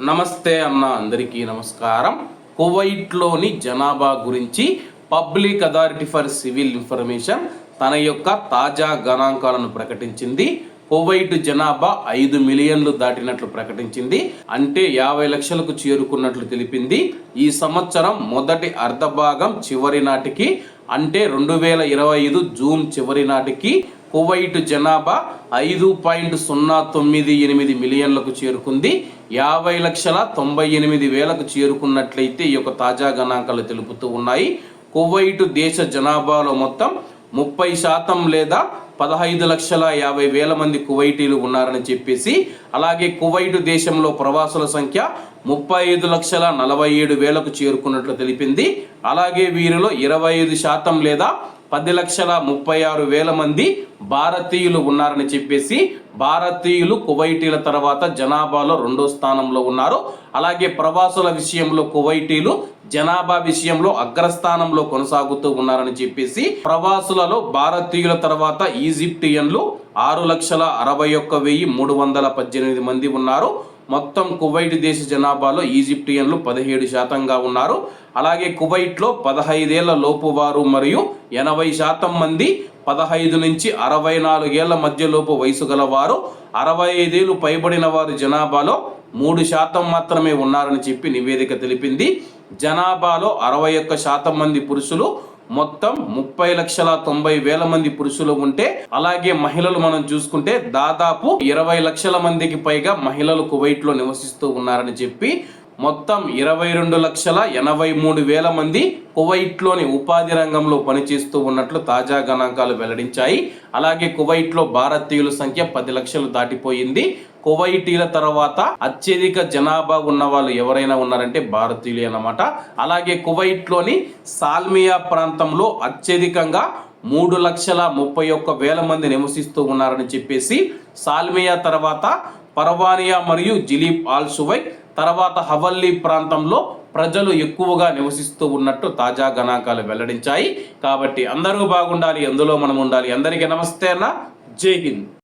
నమస్తే అన్న, అందరికీ నమస్కారం. కువైట్లోని జనాభా గురించి public authority for civil information తన యొక్క తాజా గణాంకాలను ప్రకటించింది. కువైట్ జనాభా 5 మిలియన్లు దాటినట్లు ప్రకటించింది. అంటే 50 లక్షలకు చేరుకున్నట్లు తెలిపింది. ఈ సంవత్సరం మొదటి అర్ధభాగం చివరి నాటికి, అంటే 2025 జూన్ చివరి నాటికి కువైట్ జనాభా 5.098 మిలియన్లకు చేరుకుంది. 50,98,000కు చేరుకున్నట్లయితే ఈ యొక్క తాజా గణాంకాలు తెలుపుతూ ఉన్నాయి. కువైట్ దేశ జనాభాలో మొత్తం 30% లేదా 15,50,000 మంది కువైటీలు ఉన్నారని చెప్పేసి, అలాగే కువైట్ దేశంలో ప్రవాసుల సంఖ్య 35,47,000కు చేరుకున్నట్లు తెలిపింది. అలాగే వీరిలో 25% లేదా 10,36,000 మంది భారతీయులు ఉన్నారని చెప్పేసి, భారతీయులు కువైటీల తర్వాత జనాభాలో 2వ స్థానంలో ఉన్నారు. అలాగే ప్రవాసుల విషయంలో కువైటీలు జనాభా విషయంలో అగ్రస్థానంలో కొనసాగుతూ ఉన్నారని చెప్పేసి, ప్రవాసులలో భారతీయుల తర్వాత ఈజిప్టియన్లు 6,61,318 మంది ఉన్నారు. మొత్తం కువైట్ దేశ జనాభాలో ఈజిప్టియన్లు 17%గా ఉన్నారు. అలాగే కువైట్లో 15 ఏళ్ల లోపు వారు మరియు 80% మంది 15 నుంచి 64 ఏళ్ల మధ్యలోపు వయసు గల వారు, 65 ఏళ్లు పైబడిన వారు జనాభాలో 3% మాత్రమే ఉన్నారని చెప్పి నివేదిక తెలిపింది. జనాభాలో 61% మంది పురుషులు, మొత్తం 30,90,000 మంది పురుషులు ఉంటే, అలాగే మహిళలు మనం చూసుకుంటే దాదాపు 20 లక్షల మందికి పైగా మహిళలు కువైట్లో నివసిస్తూ ఉన్నారని చెప్పి, మొత్తం 22,83,000 మంది కువైట్లోని ఉపాధి రంగంలో పనిచేస్తూ ఉన్నట్లు తాజా గణాంకాలు వెల్లడించాయి. అలాగే కువైట్లో భారతీయుల సంఖ్య 10 లక్షలు దాటిపోయింది. కువైటీల తర్వాత అత్యధిక జనాభా ఉన్న వాళ్ళు ఎవరైనా ఉన్నారంటే భారతీయులే అన్నమాట. అలాగే కువైట్లోని సాల్మియా ప్రాంతంలో అత్యధికంగా 3,31,000 మంది నివసిస్తూ ఉన్నారని చెప్పేసి, సాల్మియా తర్వాత పర్వానియా మరియు జిలీబ్ ఆల్ సువైక్, తర్వాత హవల్లీ ప్రాంతంలో ప్రజలు ఎక్కువగా నివసిస్తూ ఉన్నట్టు తాజా గణాంకాలు వెల్లడించాయి. కాబట్టి అందరూ బాగుండాలి, అందులో మనం ఉండాలి. అందరికీ నమస్తే అన్న, జై హింద్.